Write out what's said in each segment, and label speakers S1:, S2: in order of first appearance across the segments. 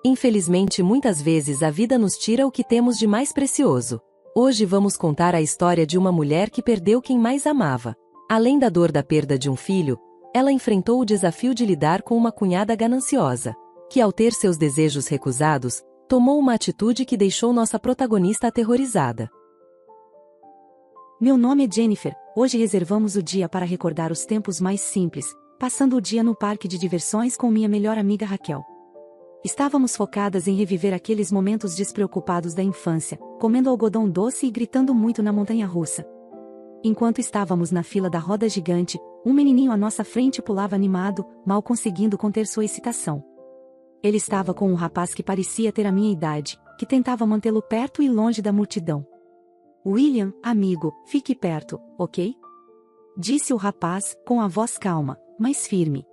S1: Infelizmente, muitas vezes a vida nos tira o que temos de mais precioso. Hoje vamos contar a história de uma mulher que perdeu quem mais amava. Além da dor da perda de um filho, ela enfrentou o desafio de lidar com uma cunhada gananciosa, que ao ter seus desejos recusados, tomou uma atitude que deixou nossa protagonista aterrorizada.
S2: Meu nome é Jennifer. Hoje reservamos o dia para recordar os tempos mais simples, passando o dia no parque de diversões com minha melhor amiga Raquel. Estávamos focadas em reviver aqueles momentos despreocupados da infância, comendo algodão doce e gritando muito na montanha-russa. Enquanto estávamos na fila da roda gigante, um menininho à nossa frente pulava animado, mal conseguindo conter sua excitação. Ele estava com um rapaz que parecia ter a minha idade, que tentava mantê-lo perto e longe da multidão. "William, amigo, fique perto, ok?" disse o rapaz, com a voz calma, mas firme.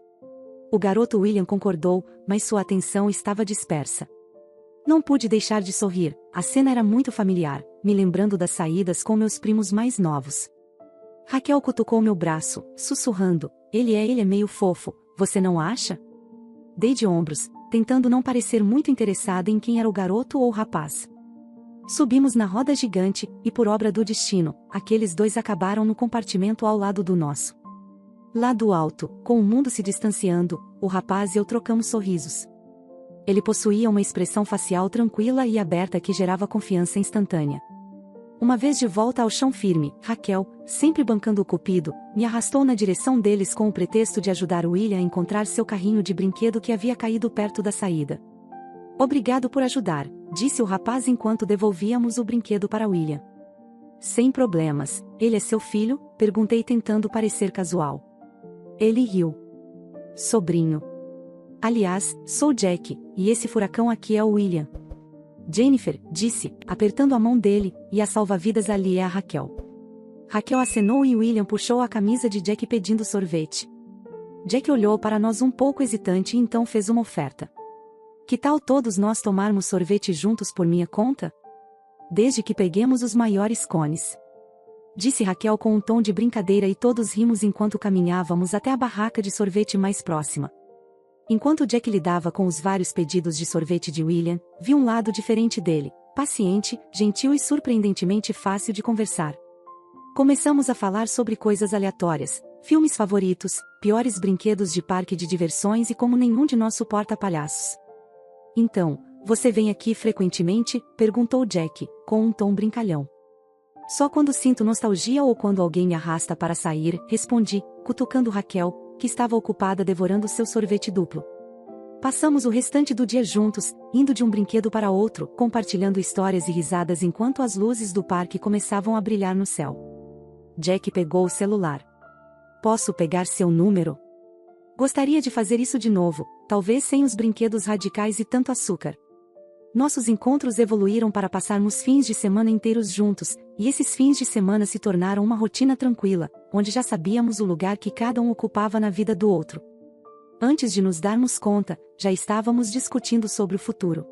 S2: O garoto William concordou, mas sua atenção estava dispersa. Não pude deixar de sorrir, a cena era muito familiar, me lembrando das saídas com meus primos mais novos. Raquel cutucou meu braço, sussurrando, ele é meio fofo, você não acha?" Dei de ombros, tentando não parecer muito interessada em quem era o garoto ou o rapaz. Subimos na roda gigante, e por obra do destino, aqueles dois acabaram no compartimento ao lado do nosso. Lá do alto, com o mundo se distanciando, o rapaz e eu trocamos sorrisos. Ele possuía uma expressão facial tranquila e aberta que gerava confiança instantânea. Uma vez de volta ao chão firme, Raquel, sempre bancando o cupido, me arrastou na direção deles com o pretexto de ajudar William a encontrar seu carrinho de brinquedo que havia caído perto da saída. "Obrigado por ajudar", disse o rapaz enquanto devolvíamos o brinquedo para William. "Sem problemas, ele é seu filho?", perguntei tentando parecer casual. Ele riu. "Sobrinho. Aliás, sou Jack, e esse furacão aqui é o William." "Jennifer", disse, apertando a mão dele, e a salva-vidas ali é a Raquel. Raquel acenou e William puxou a camisa de Jack pedindo sorvete. Jack olhou para nós um pouco hesitante e então fez uma oferta. "Que tal todos nós tomarmos sorvete juntos por minha conta? Desde que peguemos os maiores cones", disse Raquel com um tom de brincadeira e todos rimos enquanto caminhávamos até a barraca de sorvete mais próxima. Enquanto Jack lidava com os vários pedidos de sorvete de William, vi um lado diferente dele, paciente, gentil e surpreendentemente fácil de conversar. Começamos a falar sobre coisas aleatórias, filmes favoritos, piores brinquedos de parque de diversões e como nenhum de nós suporta palhaços. "Então, você vem aqui frequentemente?", perguntou Jack, com um tom brincalhão. "Só quando sinto nostalgia ou quando alguém me arrasta para sair", respondi, cutucando Raquel, que estava ocupada devorando seu sorvete duplo. Passamos o restante do dia juntos, indo de um brinquedo para outro, compartilhando histórias e risadas enquanto as luzes do parque começavam a brilhar no céu. Jack pegou o celular. "Posso pegar seu número? Gostaria de fazer isso de novo, talvez sem os brinquedos radicais e tanto açúcar." Nossos encontros evoluíram para passarmos fins de semana inteiros juntos, e esses fins de semana se tornaram uma rotina tranquila, onde já sabíamos o lugar que cada um ocupava na vida do outro. Antes de nos darmos conta, já estávamos discutindo sobre o futuro.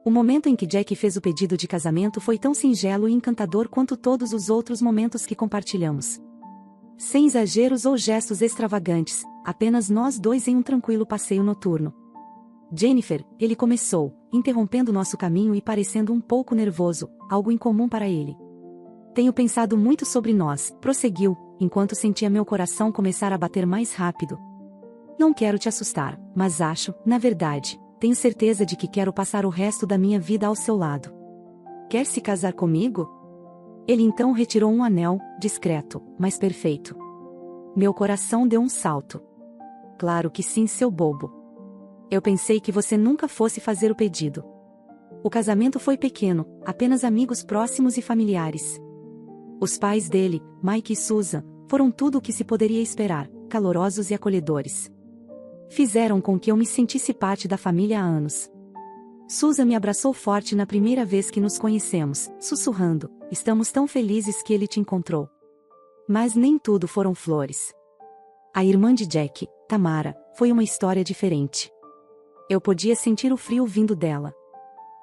S2: O momento em que Jack fez o pedido de casamento foi tão singelo e encantador quanto todos os outros momentos que compartilhamos. Sem exageros ou gestos extravagantes, apenas nós dois em um tranquilo passeio noturno. "Jennifer", ele começou, interrompendo nosso caminho e parecendo um pouco nervoso, algo incomum para ele. "Tenho pensado muito sobre nós", prosseguiu, enquanto sentia meu coração começar a bater mais rápido. "Não quero te assustar, mas acho, na verdade, tenho certeza de que quero passar o resto da minha vida ao seu lado. Quer se casar comigo?" Ele então retirou um anel, discreto, mas perfeito. Meu coração deu um salto. "Claro que sim, seu bobo. Eu pensei que você nunca fosse fazer o pedido." O casamento foi pequeno, apenas amigos próximos e familiares. Os pais dele, Mike e Susan, foram tudo o que se poderia esperar, calorosos e acolhedores. Fizeram com que eu me sentisse parte da família há anos. Susan me abraçou forte na primeira vez que nos conhecemos, sussurrando, "Estamos tão felizes que ele te encontrou." Mas nem tudo foram flores. A irmã de Jack, Tamara, foi uma história diferente. Eu podia sentir o frio vindo dela.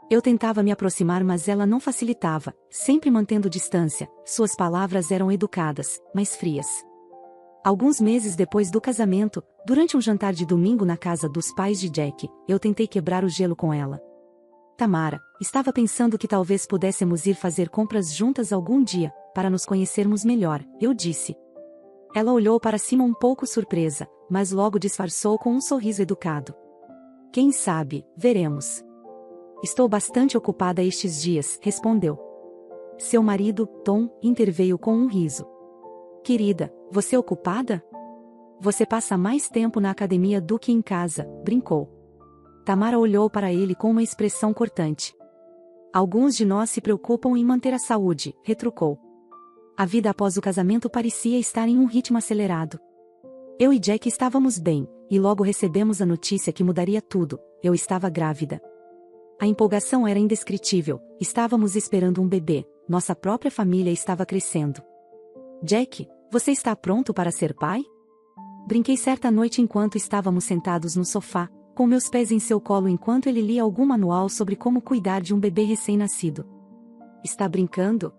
S2: Eu tentava me aproximar, mas ela não facilitava, sempre mantendo distância. Suas palavras eram educadas, mas frias. Alguns meses depois do casamento, durante um jantar de domingo na casa dos pais de Jack, eu tentei quebrar o gelo com ela. Tamara, estava pensando que talvez pudéssemos ir fazer compras juntas algum dia, para nos conhecermos melhor, eu disse. Ela olhou para cima um pouco surpresa, mas logo disfarçou com um sorriso educado. Quem sabe, veremos. Estou bastante ocupada estes dias, respondeu. Seu marido, Tom, interveio com um riso. Querida, você é ocupada? Você passa mais tempo na academia do que em casa, brincou. Tamara olhou para ele com uma expressão cortante. Alguns de nós se preocupam em manter a saúde, retrucou. A vida após o casamento parecia estar em um ritmo acelerado. Eu e Jack estávamos bem, e logo recebemos a notícia que mudaria tudo, eu estava grávida. A empolgação era indescritível, estávamos esperando um bebê, nossa própria família estava crescendo. Jack, você está pronto para ser pai? Brinquei certa noite enquanto estávamos sentados no sofá, com meus pés em seu colo enquanto ele lia algum manual sobre como cuidar de um bebê recém-nascido. Está brincando?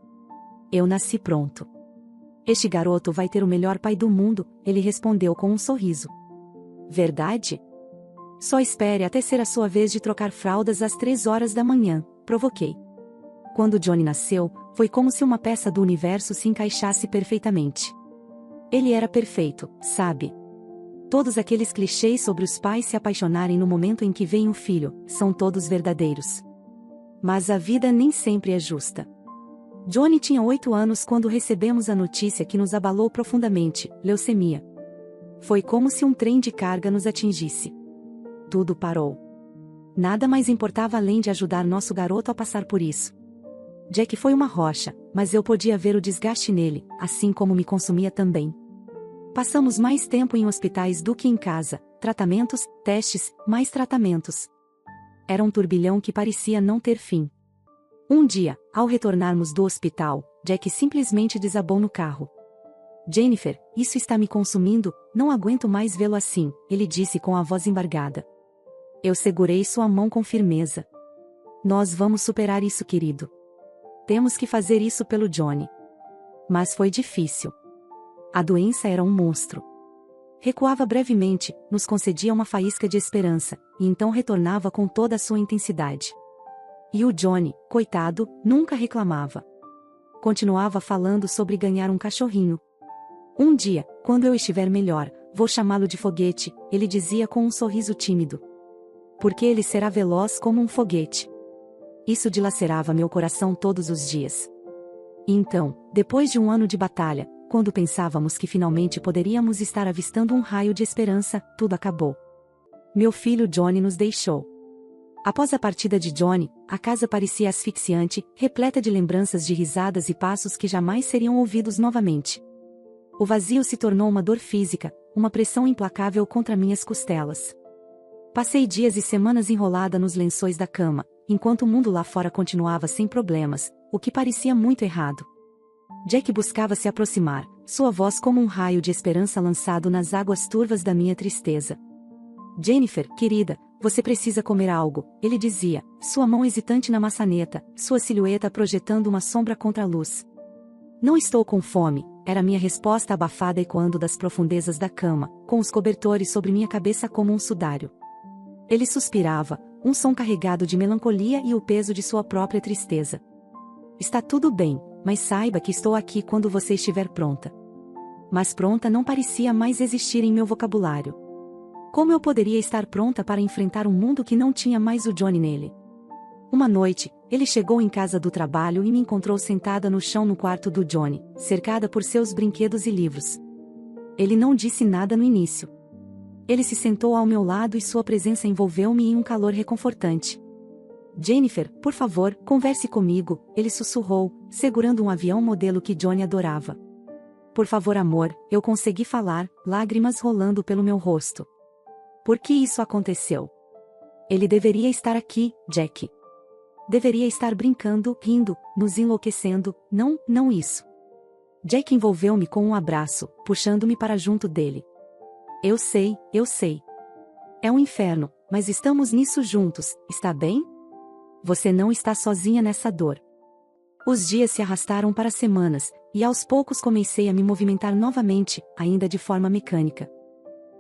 S2: Eu nasci pronto. Este garoto vai ter o melhor pai do mundo, ele respondeu com um sorriso. Verdade? Só espere até ser a sua vez de trocar fraldas às 3 horas da manhã, provoquei. Quando Johnny nasceu, foi como se uma peça do universo se encaixasse perfeitamente. Ele era perfeito, sabe? Todos aqueles clichês sobre os pais se apaixonarem no momento em que vem um filho, são todos verdadeiros. Mas a vida nem sempre é justa. Johnny tinha 8 anos quando recebemos a notícia que nos abalou profundamente, leucemia. Foi como se um trem de carga nos atingisse. Tudo parou. Nada mais importava além de ajudar nosso garoto a passar por isso. Jack foi uma rocha, mas eu podia ver o desgaste nele, assim como me consumia também. Passamos mais tempo em hospitais do que em casa, tratamentos, testes, mais tratamentos. Era um turbilhão que parecia não ter fim. Um dia, ao retornarmos do hospital, Jack simplesmente desabou no carro. Jennifer, isso está me consumindo, não aguento mais vê-lo assim, ele disse com a voz embargada. Eu segurei sua mão com firmeza. Nós vamos superar isso, querido. Temos que fazer isso pelo Johnny. Mas foi difícil. A doença era um monstro. Recuava brevemente, nos concedia uma faísca de esperança, e então retornava com toda a sua intensidade. E o Johnny, coitado, nunca reclamava. Continuava falando sobre ganhar um cachorrinho. Um dia, quando eu estiver melhor, vou chamá-lo de foguete, ele dizia com um sorriso tímido. Porque ele será veloz como um foguete. Isso dilacerava meu coração todos os dias. E então, depois de um ano de batalha, quando pensávamos que finalmente poderíamos estar avistando um raio de esperança, tudo acabou. Meu filho Johnny nos deixou. Após a partida de Johnny, a casa parecia asfixiante, repleta de lembranças de risadas e passos que jamais seriam ouvidos novamente. O vazio se tornou uma dor física, uma pressão implacável contra minhas costelas. Passei dias e semanas enrolada nos lençóis da cama, enquanto o mundo lá fora continuava sem problemas, o que parecia muito errado. Jack buscava se aproximar, sua voz como um raio de esperança lançado nas águas turvas da minha tristeza. Jennifer, querida, você precisa comer algo, ele dizia, sua mão hesitante na maçaneta, sua silhueta projetando uma sombra contra a luz. Não estou com fome, era minha resposta abafada ecoando das profundezas da cama, com os cobertores sobre minha cabeça como um sudário. Ele suspirava, um som carregado de melancolia e o peso de sua própria tristeza. Está tudo bem, mas saiba que estou aqui quando você estiver pronta. Mas pronta não parecia mais existir em meu vocabulário. Como eu poderia estar pronta para enfrentar um mundo que não tinha mais o Johnny nele? Uma noite, ele chegou em casa do trabalho e me encontrou sentada no chão no quarto do Johnny, cercada por seus brinquedos e livros. Ele não disse nada no início. Ele se sentou ao meu lado e sua presença envolveu-me em um calor reconfortante. Jennifer, por favor, converse comigo, ele sussurrou, segurando um avião modelo que Johnny adorava. Por favor, amor, eu consegui falar, lágrimas rolando pelo meu rosto. Por que isso aconteceu? Ele deveria estar aqui, Jack. Deveria estar brincando, rindo, nos enlouquecendo, não isso. Jack envolveu-me com um abraço, puxando-me para junto dele. Eu sei. É um inferno, mas estamos nisso juntos, está bem? Você não está sozinha nessa dor. Os dias se arrastaram para semanas, e aos poucos comecei a me movimentar novamente, ainda de forma mecânica.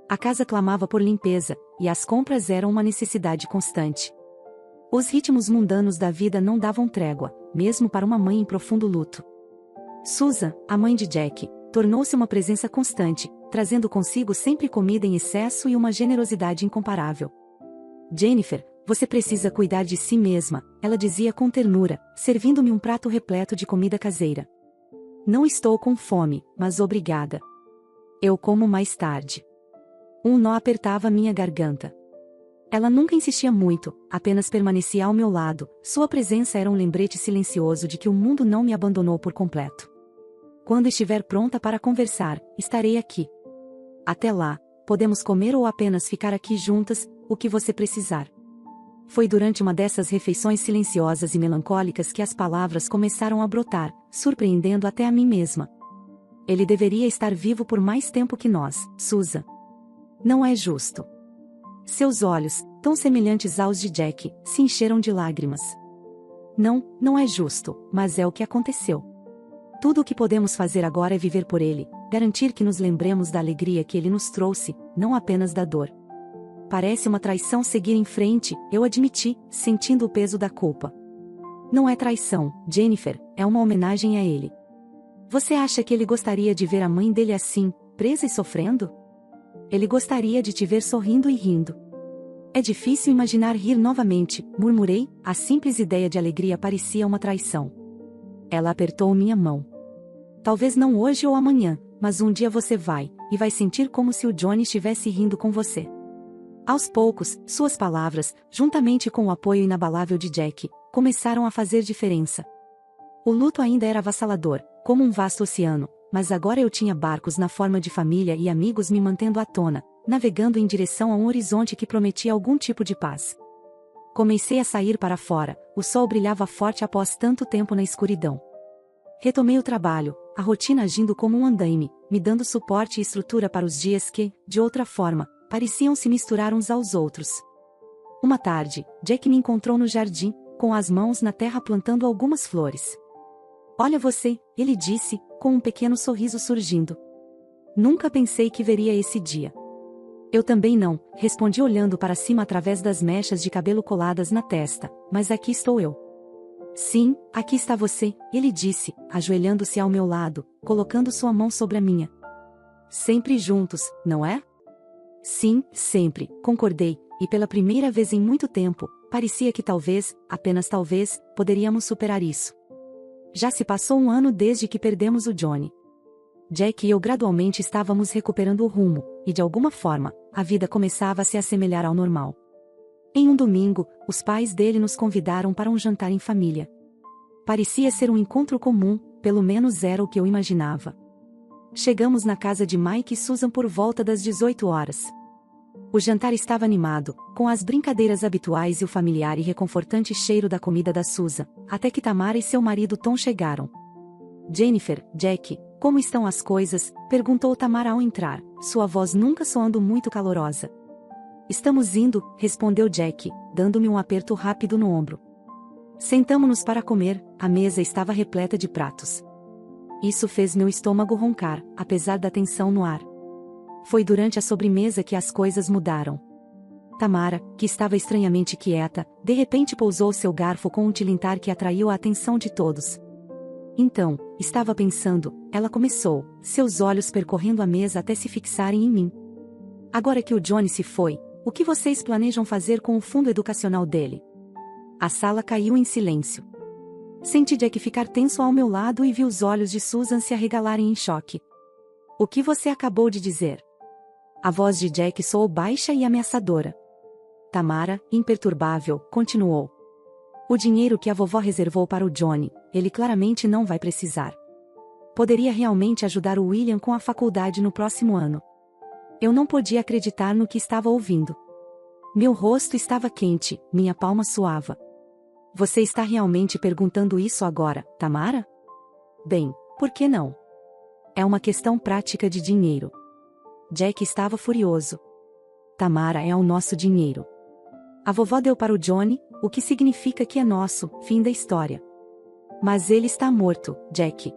S2: A casa clamava por limpeza, e as compras eram uma necessidade constante. Os ritmos mundanos da vida não davam trégua, mesmo para uma mãe em profundo luto. Susan, a mãe de Jack, tornou-se uma presença constante, trazendo consigo sempre comida em excesso e uma generosidade incomparável. Jennifer, você precisa cuidar de si mesma, ela dizia com ternura, servindo-me um prato repleto de comida caseira. Não estou com fome, mas obrigada. Eu como mais tarde. Um nó apertava minha garganta. Ela nunca insistia muito, apenas permanecia ao meu lado, sua presença era um lembrete silencioso de que o mundo não me abandonou por completo. Quando estiver pronta para conversar, estarei aqui. Até lá, podemos comer ou apenas ficar aqui juntas, o que você precisar. Foi durante uma dessas refeições silenciosas e melancólicas que as palavras começaram a brotar, surpreendendo até a mim mesma. Ele deveria estar vivo por mais tempo que nós, Susan. Não é justo. Seus olhos, tão semelhantes aos de Jack, se encheram de lágrimas. Não, não é justo, mas é o que aconteceu. Tudo o que podemos fazer agora é viver por ele, garantir que nos lembremos da alegria que ele nos trouxe, não apenas da dor. Parece uma traição seguir em frente, eu admiti, sentindo o peso da culpa. Não é traição, Jennifer, é uma homenagem a ele. Você acha que ele gostaria de ver a mãe dele assim, presa e sofrendo? Ele gostaria de te ver sorrindo e rindo. É difícil imaginar rir novamente, murmurei, a simples ideia de alegria parecia uma traição. Ela apertou minha mão. Talvez não hoje ou amanhã, mas um dia você vai, e vai sentir como se o Johnny estivesse rindo com você. Aos poucos, suas palavras, juntamente com o apoio inabalável de Jack, começaram a fazer diferença. O luto ainda era avassalador, como um vasto oceano, mas agora eu tinha barcos na forma de família e amigos me mantendo à tona, navegando em direção a um horizonte que prometia algum tipo de paz. Comecei a sair para fora, o sol brilhava forte após tanto tempo na escuridão. Retomei o trabalho, a rotina agindo como um andaime, me dando suporte e estrutura para os dias que, de outra forma, pareciam se misturar uns aos outros. Uma tarde, Jack me encontrou no jardim, com as mãos na terra plantando algumas flores. Olha você, ele disse, com um pequeno sorriso surgindo. Nunca pensei que veria esse dia. Eu também não, respondi olhando para cima através das mechas de cabelo coladas na testa, mas aqui estou eu. Sim, aqui está você, ele disse, ajoelhando-se ao meu lado, colocando sua mão sobre a minha. Sempre juntos, não é? Sim, sempre, concordei, e pela primeira vez em muito tempo, parecia que talvez, apenas talvez, poderíamos superar isso. Já se passou um ano desde que perdemos o Johnny. Jack e eu gradualmente estávamos recuperando o rumo, e de alguma forma, a vida começava a se assemelhar ao normal. Em um domingo, os pais dele nos convidaram para um jantar em família. Parecia ser um encontro comum, pelo menos era o que eu imaginava. Chegamos na casa de Mike e Susan por volta das 18 horas. O jantar estava animado, com as brincadeiras habituais e o familiar e reconfortante cheiro da comida da Susan, até que Tamara e seu marido Tom chegaram. Jennifer, Jack, como estão as coisas? Perguntou Tamara ao entrar, sua voz nunca soando muito calorosa. Estamos indo, respondeu Jack, dando-me um aperto rápido no ombro. Sentamo-nos para comer, a mesa estava repleta de pratos. Isso fez meu estômago roncar, apesar da tensão no ar. Foi durante a sobremesa que as coisas mudaram. Tamara, que estava estranhamente quieta, de repente pousou seu garfo com um tilintar que atraiu a atenção de todos. Então, estava pensando, ela começou, seus olhos percorrendo a mesa até se fixarem em mim. Agora que o Johnny se foi, o que vocês planejam fazer com o fundo educacional dele? A sala caiu em silêncio. Senti Jack ficar tenso ao meu lado e vi os olhos de Susan se arregalarem em choque. O que você acabou de dizer? A voz de Jack soou baixa e ameaçadora. Tamara, imperturbável, continuou. O dinheiro que a vovó reservou para o Johnny, ele claramente não vai precisar. Poderia realmente ajudar o William com a faculdade no próximo ano. Eu não podia acreditar no que estava ouvindo. Meu rosto estava quente, minha palma suava. Você está realmente perguntando isso agora, Tamara? Bem, por que não? É uma questão prática de dinheiro. Jack estava furioso. Tamara é o nosso dinheiro. A vovó deu para o Johnny, o que significa que é nosso, fim da história. Mas ele está morto, Jack.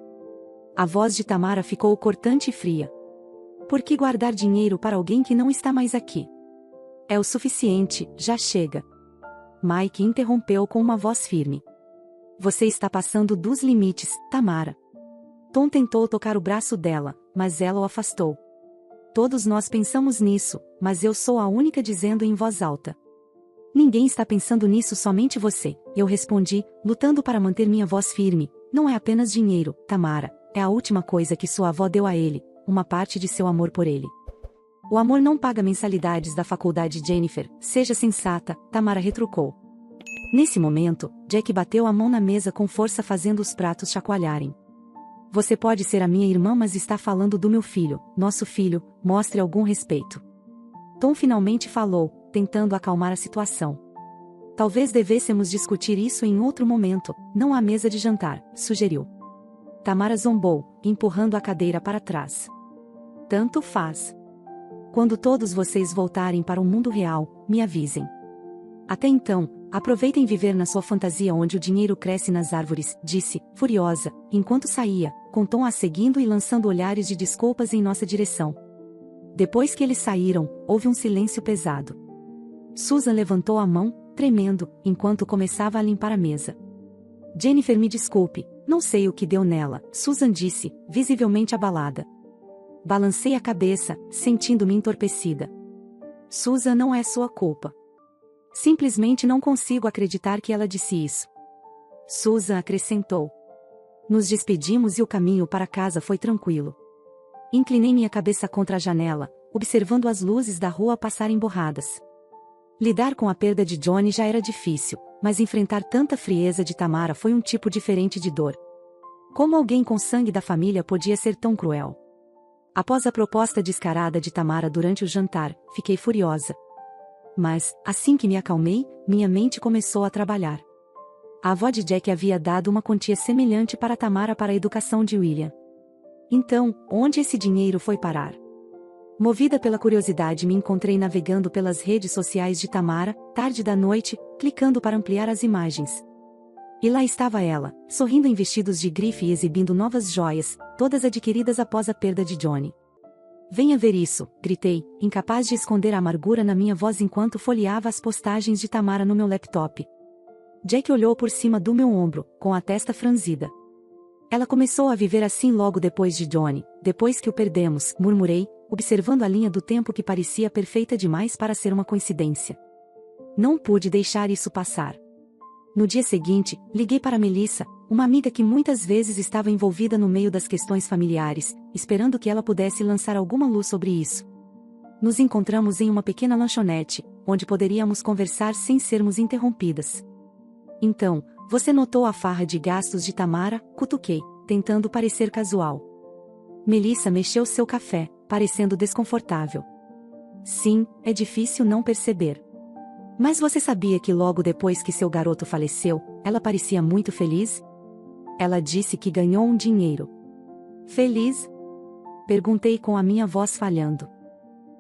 S2: A voz de Tamara ficou cortante e fria. Por que guardar dinheiro para alguém que não está mais aqui? É o suficiente, já chega. Mike interrompeu com uma voz firme. Você está passando dos limites, Tamara. Tom tentou tocar o braço dela, mas ela o afastou. Todos nós pensamos nisso, mas eu sou a única dizendo em voz alta. Ninguém está pensando nisso, somente você, eu respondi, lutando para manter minha voz firme. Não é apenas dinheiro, Tamara, é a última coisa que sua avó deu a ele, uma parte de seu amor por ele. O amor não paga mensalidades da faculdade, Jennifer, seja sensata, Tamara retrucou. Nesse momento, Jack bateu a mão na mesa com força, fazendo os pratos chacoalharem. Você pode ser a minha irmã, mas está falando do meu filho, nosso filho, mostre algum respeito. Tom finalmente falou, tentando acalmar a situação. Talvez devêssemos discutir isso em outro momento, não à mesa de jantar, sugeriu. Tamara zombou, empurrando a cadeira para trás. Tanto faz. Quando todos vocês voltarem para o mundo real, me avisem. Até então, aproveitem viver na sua fantasia onde o dinheiro cresce nas árvores, disse, furiosa, enquanto saía, com Tom a seguindo e lançando olhares de desculpas em nossa direção. Depois que eles saíram, houve um silêncio pesado. Susan levantou a mão, tremendo, enquanto começava a limpar a mesa. Jennifer, me desculpe, não sei o que deu nela, Susan disse, visivelmente abalada. Balancei a cabeça, sentindo-me entorpecida. Susan, não é sua culpa. Simplesmente não consigo acreditar que ela disse isso. Susan acrescentou. Nos despedimos e o caminho para casa foi tranquilo. Inclinei minha cabeça contra a janela, observando as luzes da rua passarem borradas. Lidar com a perda de Johnny já era difícil, mas enfrentar tanta frieza de Tamara foi um tipo diferente de dor. Como alguém com sangue da família podia ser tão cruel? Após a proposta descarada de Tamara durante o jantar, fiquei furiosa. Mas, assim que me acalmei, minha mente começou a trabalhar. A avó de Jack havia dado uma quantia semelhante para Tamara para a educação de William. Então, onde esse dinheiro foi parar? Movida pela curiosidade, me encontrei navegando pelas redes sociais de Tamara, tarde da noite, clicando para ampliar as imagens. E lá estava ela, sorrindo em vestidos de grife e exibindo novas joias, todas adquiridas após a perda de Johnny. Venha ver isso, gritei, incapaz de esconder a amargura na minha voz enquanto folheava as postagens de Tamara no meu laptop. Jack olhou por cima do meu ombro, com a testa franzida. Ela começou a viver assim logo depois de Johnny, depois que o perdemos, murmurei, observando a linha do tempo que parecia perfeita demais para ser uma coincidência. Não pude deixar isso passar. No dia seguinte, liguei para Melissa, uma amiga que muitas vezes estava envolvida no meio das questões familiares, esperando que ela pudesse lançar alguma luz sobre isso. Nos encontramos em uma pequena lanchonete, onde poderíamos conversar sem sermos interrompidas. Então, você notou a farra de gastos de Tamara? Cutuquei, tentando parecer casual. Melissa mexeu seu café, parecendo desconfortável. Sim, é difícil não perceber. Mas você sabia que logo depois que seu garoto faleceu, ela parecia muito feliz? Ela disse que ganhou um dinheiro. Feliz? Perguntei com a minha voz falhando.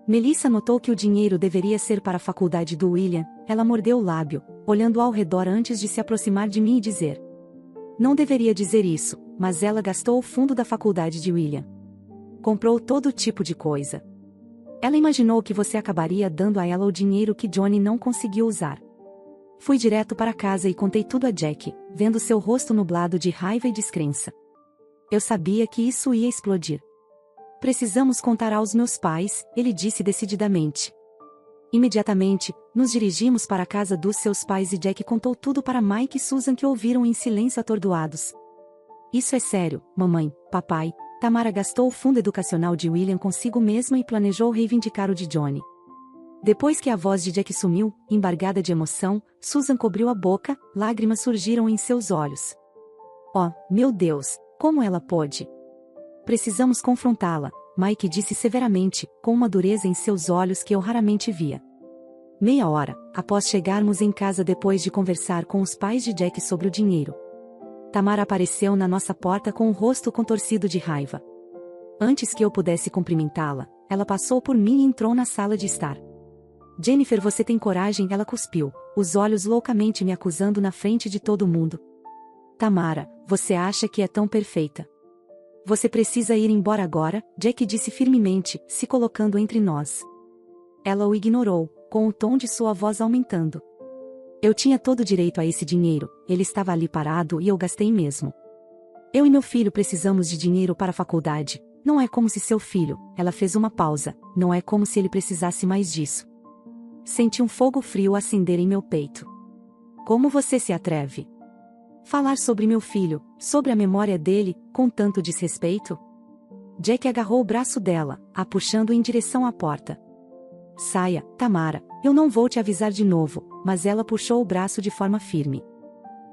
S2: Melissa notou que o dinheiro deveria ser para a faculdade do William, ela mordeu o lábio, olhando ao redor antes de se aproximar de mim e dizer. Não deveria dizer isso, mas ela gastou o fundo da faculdade de William. Comprou todo tipo de coisa. Ela imaginou que você acabaria dando a ela o dinheiro que Johnny não conseguiu usar. Fui direto para casa e contei tudo a Jack, vendo seu rosto nublado de raiva e descrença. Eu sabia que isso ia explodir. Precisamos contar aos meus pais, ele disse decididamente. Imediatamente, nos dirigimos para a casa dos seus pais e Jack contou tudo para Mike e Susan, que ouviram em silêncio atordoados. Isso é sério, mamãe, papai. Tamara gastou o fundo educacional de William consigo mesma e planejou reivindicar o de Johnny. Depois que a voz de Jack sumiu, embargada de emoção, Susan cobriu a boca, lágrimas surgiram em seus olhos. Oh, meu Deus, como ela pôde? Precisamos confrontá-la, Mike disse severamente, com uma dureza em seus olhos que eu raramente via. Meia hora, após chegarmos em casa depois de conversar com os pais de Jack sobre o dinheiro, Tamara apareceu na nossa porta com o rosto contorcido de raiva. Antes que eu pudesse cumprimentá-la, ela passou por mim e entrou na sala de estar. Jennifer, você tem coragem? Ela cuspiu, os olhos loucamente me acusando na frente de todo mundo. Tamara, você acha que é tão perfeita? Você precisa ir embora agora, Jack disse firmemente, se colocando entre nós. Ela o ignorou, com o tom de sua voz aumentando. Eu tinha todo o direito a esse dinheiro, ele estava ali parado e eu gastei mesmo. Eu e meu filho precisamos de dinheiro para a faculdade. Não é como se seu filho, ela fez uma pausa, não é como se ele precisasse mais disso. Senti um fogo frio acender em meu peito. Como você se atreve? Falar sobre meu filho, sobre a memória dele, com tanto desrespeito? Jack agarrou o braço dela, a puxando em direção à porta. Saia, Tamara, eu não vou te avisar de novo, mas ela puxou o braço de forma firme.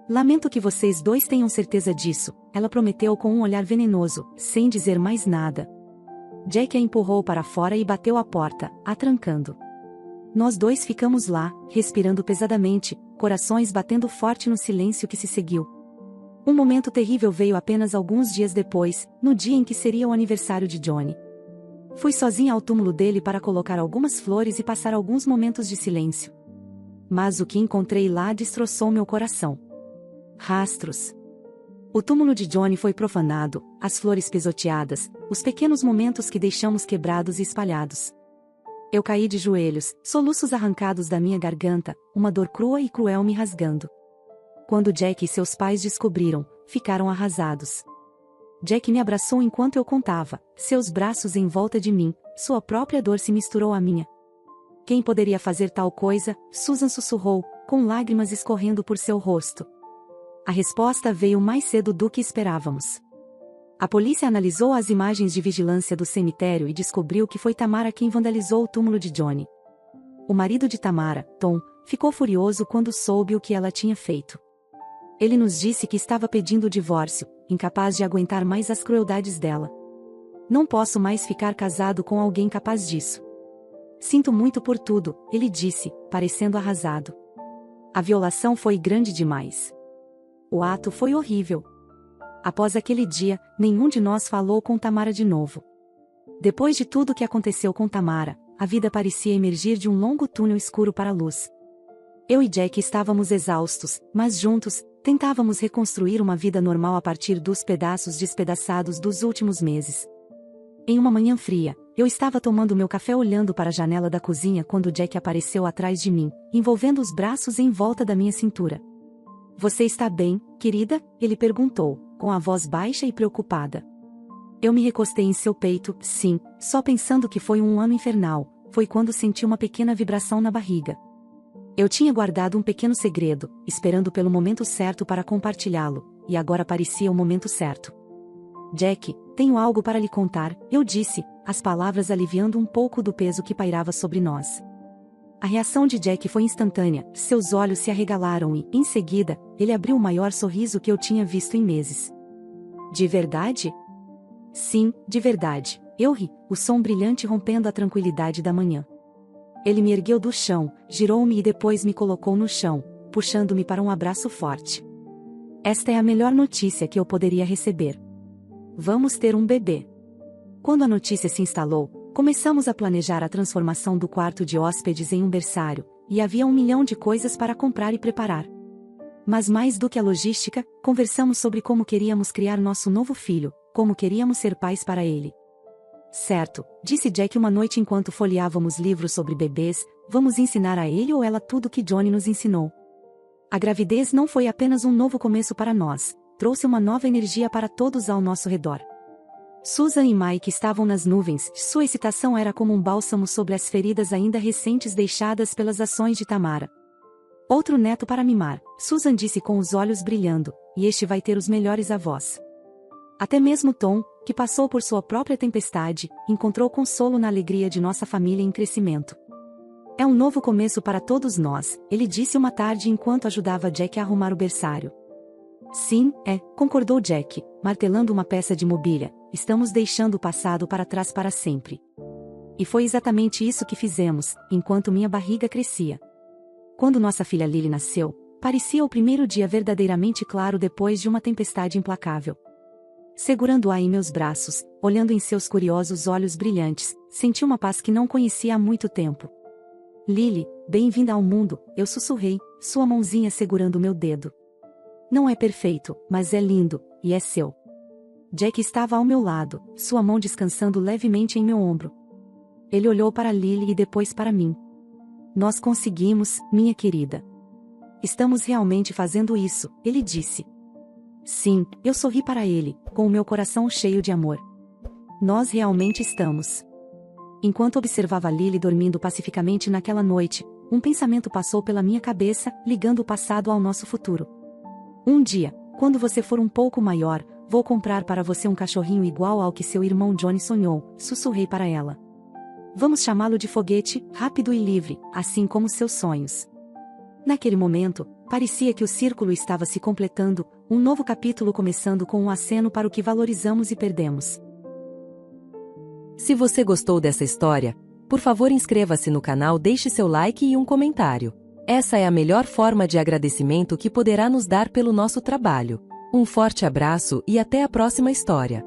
S2: Lamento que vocês dois tenham certeza disso, ela prometeu com um olhar venenoso, sem dizer mais nada. Jack a empurrou para fora e bateu a porta, a trancando. Nós dois ficamos lá, respirando pesadamente, corações batendo forte no silêncio que se seguiu. Um momento terrível veio apenas alguns dias depois, no dia em que seria o aniversário de Johnny. Fui sozinha ao túmulo dele para colocar algumas flores e passar alguns momentos de silêncio. Mas o que encontrei lá destroçou meu coração. Rastros. O túmulo de Johnny foi profanado, as flores pisoteadas, os pequenos momentos que deixamos quebrados e espalhados. Eu caí de joelhos, soluços arrancados da minha garganta, uma dor crua e cruel me rasgando. Quando Jack e seus pais descobriram, ficaram arrasados. Jack me abraçou enquanto eu contava, seus braços em volta de mim, sua própria dor se misturou à minha. Quem poderia fazer tal coisa? Susan sussurrou, com lágrimas escorrendo por seu rosto. A resposta veio mais cedo do que esperávamos. A polícia analisou as imagens de vigilância do cemitério e descobriu que foi Tamara quem vandalizou o túmulo de Johnny. O marido de Tamara, Tom, ficou furioso quando soube o que ela tinha feito. Ele nos disse que estava pedindo o divórcio, incapaz de aguentar mais as crueldades dela. Não posso mais ficar casado com alguém capaz disso. Sinto muito por tudo, ele disse, parecendo arrasado. A violação foi grande demais. O ato foi horrível. Após aquele dia, nenhum de nós falou com Tamara de novo. Depois de tudo o que aconteceu com Tamara, a vida parecia emergir de um longo túnel escuro para a luz. Eu e Jack estávamos exaustos, mas juntos, tentávamos reconstruir uma vida normal a partir dos pedaços despedaçados dos últimos meses. Em uma manhã fria, eu estava tomando meu café olhando para a janela da cozinha quando Jack apareceu atrás de mim, envolvendo os braços em volta da minha cintura. Você está bem, querida? Ele perguntou, com a voz baixa e preocupada. Eu me recostei em seu peito, sim, só pensando que foi um ano infernal, foi quando senti uma pequena vibração na barriga. Eu tinha guardado um pequeno segredo, esperando pelo momento certo para compartilhá-lo, e agora parecia o momento certo. Jack, tenho algo para lhe contar, eu disse, as palavras aliviando um pouco do peso que pairava sobre nós. A reação de Jack foi instantânea, seus olhos se arregalaram e, em seguida, ele abriu o maior sorriso que eu tinha visto em meses. De verdade? Sim, de verdade, eu ri, o som brilhante rompendo a tranquilidade da manhã. Ele me ergueu do chão, girou-me e depois me colocou no chão, puxando-me para um abraço forte. Esta é a melhor notícia que eu poderia receber. Vamos ter um bebê. Quando a notícia se instalou, começamos a planejar a transformação do quarto de hóspedes em um berçário, e havia 1 milhão de coisas para comprar e preparar. Mas mais do que a logística, conversamos sobre como queríamos criar nosso novo filho, como queríamos ser pais para ele. Certo, disse Jack uma noite enquanto folheávamos livros sobre bebês, vamos ensinar a ele ou ela tudo que Johnny nos ensinou. A gravidez não foi apenas um novo começo para nós, trouxe uma nova energia para todos ao nosso redor. Susan e Mike estavam nas nuvens, sua excitação era como um bálsamo sobre as feridas ainda recentes deixadas pelas ações de Tamara. Outro neto para mimar, Susan disse com os olhos brilhando, e este vai ter os melhores avós. Até mesmo Tom, que passou por sua própria tempestade, encontrou consolo na alegria de nossa família em crescimento. É um novo começo para todos nós, ele disse uma tarde enquanto ajudava Jack a arrumar o berçário. Sim, concordou Jack, martelando uma peça de mobília, estamos deixando o passado para trás para sempre. E foi exatamente isso que fizemos, enquanto minha barriga crescia. Quando nossa filha Lily nasceu, parecia o primeiro dia verdadeiramente claro depois de uma tempestade implacável. Segurando-a em meus braços, olhando em seus curiosos olhos brilhantes, senti uma paz que não conhecia há muito tempo. Lily, bem-vinda ao mundo, eu sussurrei, sua mãozinha segurando meu dedo. Não é perfeito, mas é lindo, e é seu. Jack estava ao meu lado, sua mão descansando levemente em meu ombro. Ele olhou para Lily e depois para mim. Nós conseguimos, minha querida. Estamos realmente fazendo isso, ele disse. Sim, eu sorri para ele, com o meu coração cheio de amor. Nós realmente estamos. Enquanto observava Lily dormindo pacificamente naquela noite, um pensamento passou pela minha cabeça, ligando o passado ao nosso futuro. Um dia, quando você for um pouco maior, vou comprar para você um cachorrinho igual ao que seu irmão Johnny sonhou, sussurrei para ela. Vamos chamá-lo de Foguete, rápido e livre, assim como seus sonhos. Naquele momento, parecia que o círculo estava se completando, um novo capítulo começando com um aceno para o que valorizamos e perdemos.
S1: Se você gostou dessa história, por favor inscreva-se no canal, deixe seu like e um comentário. Essa é a melhor forma de agradecimento que poderá nos dar pelo nosso trabalho. Um forte abraço e até a próxima história.